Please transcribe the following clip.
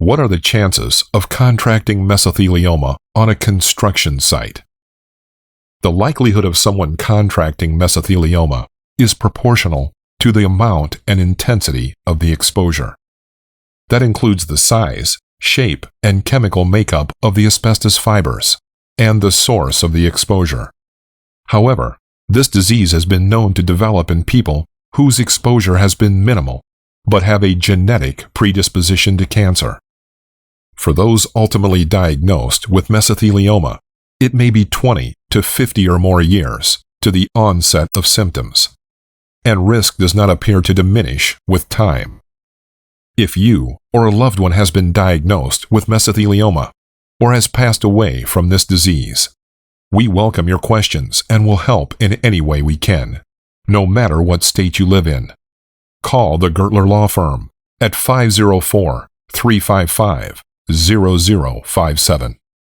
What are the chances of contracting mesothelioma on a construction site? The likelihood of someone contracting mesothelioma is proportional to the amount and intensity of the exposure. That includes the size, shape, and chemical makeup of the asbestos fibers and the source of the exposure. However, this disease has been known to develop in people whose exposure has been minimal, but have a genetic predisposition to cancer. For those ultimately diagnosed with mesothelioma, it may be 20 to 50 or more years to the onset of symptoms, and risk does not appear to diminish with time. If you or a loved one has been diagnosed with mesothelioma or has passed away from this disease, we welcome your questions and will help in any way we can, no matter what state you live in. Call the Gertler Law Firm at 504-355-0057.